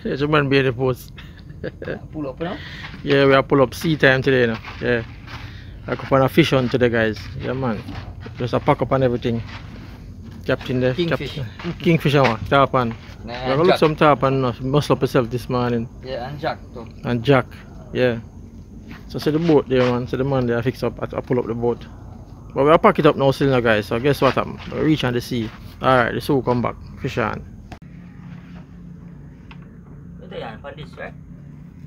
There's a man behind the post. Pull up now? Yeah, we are pull up sea time today, you know. Yeah. I go on a fish hunt today, guys. Yeah, man. Just a pack up and everything. Captain there. Kingfish. Kingfish, tarpon. Nah, We're gonna look some tarpon, muscle up yourself this morning. Yeah, and Jack too. And Jack, yeah. So see the boat there, man. See the man there fix up. I pull up the boat. But we'll pack it up now still now, guys. So guess what happened? We reach on the sea. Alright, the sea will come back. Fish on. This, right?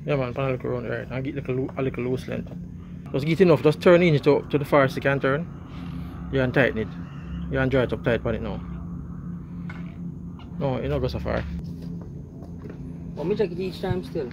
Yeah, man, pan a little around right. And get a little loose length. Just get enough, just turn in to the farthest you can turn. You can tighten it. You can draw it up tight on it now. No, it don't go so far. Want me to check it each time still?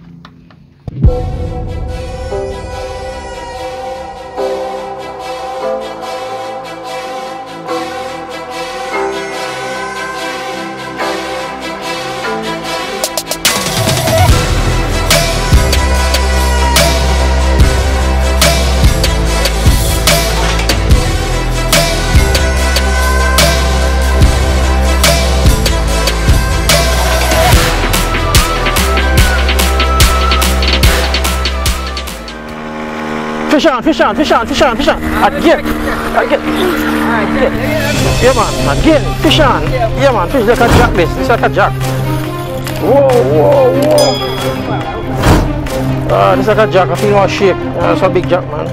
Fish on. Again. Yeah, man. Again. Fish on. Yeah, man. Fish like a jack this. It's like a jack. Whoa. This is like a jack. I feel more shape. It's a big jack, man.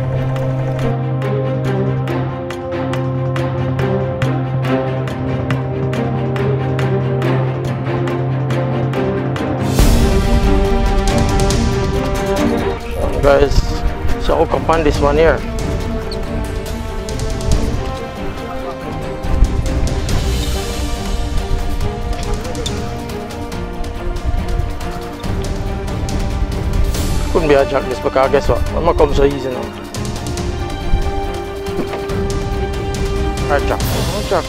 Guys. So I'll come on this one here. Couldn't be a jack this because guess what? I'm not come so easy now. Alright, jack. Jack.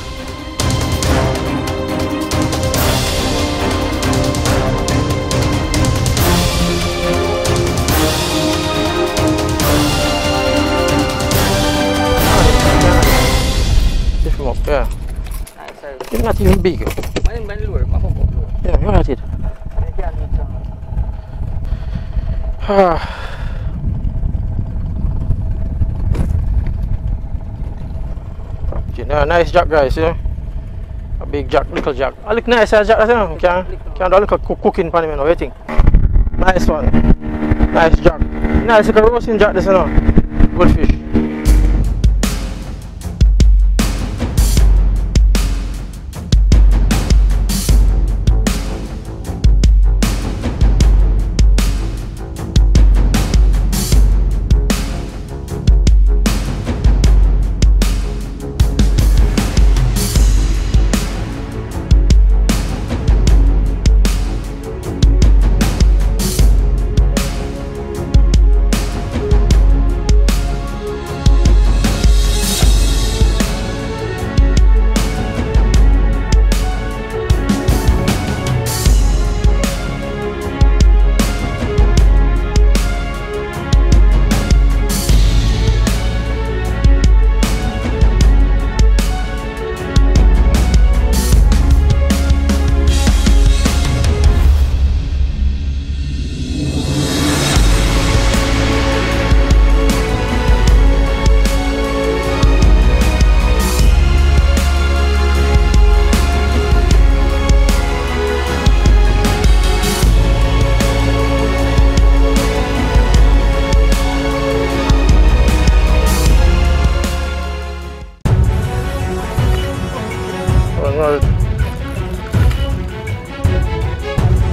Yeah. It's not even big. Yeah, look at it. Nice jack, guys. Yeah? A big jack, little jack. I look nice as jack. You can do a little cooking pan him. What do you think? Nice one. Nice jack. Nice little roasting jack. This, you know. Good fish.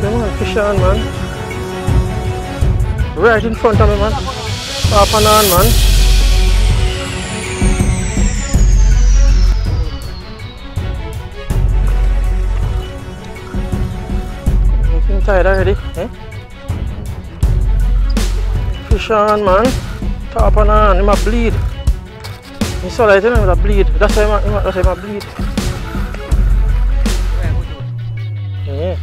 Come on, fish on, man. Right in front of me, man. Up and on, man. Looking tired already, eh? Fish on, man. Top and on, he might bleed. You saw that, you know, that bleed. That's why he might bleed. Yeah.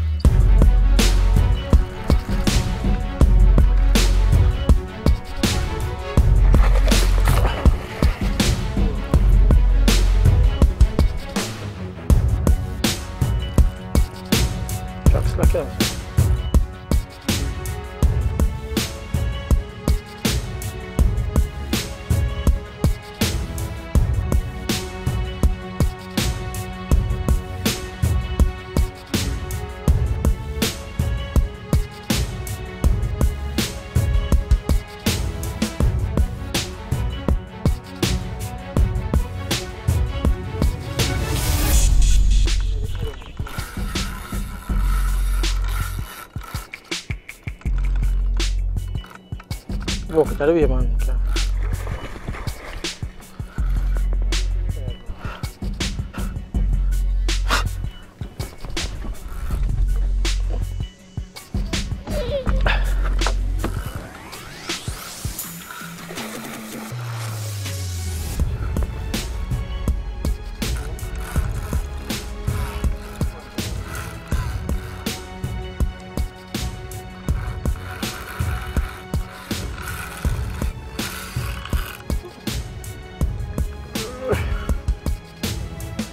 Tracks like that. buff it out of the way, man.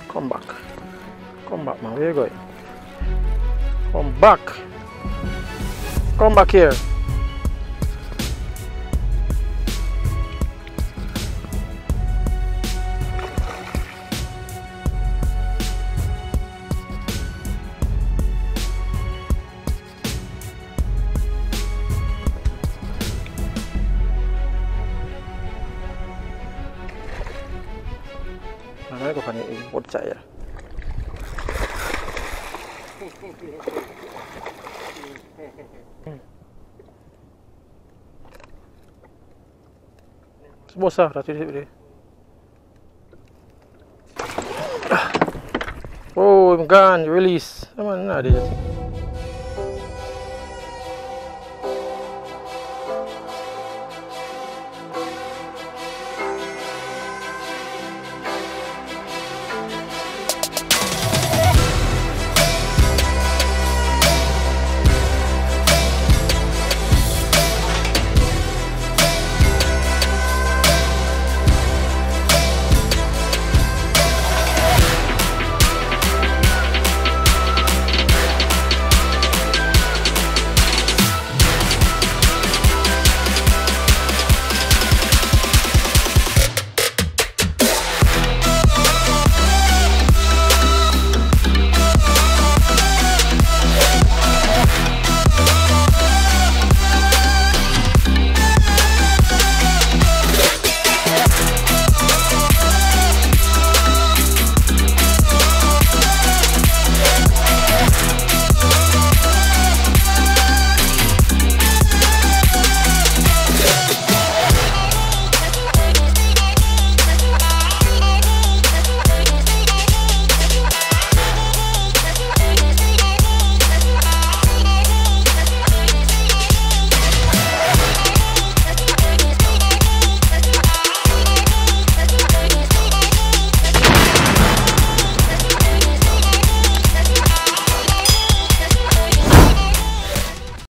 Come back. Come back, man. Where you going? Come back. Come back here. Namanya kok kan import saya. Bosa ratu dia. Oh, I'm gone. Release. Mana dia?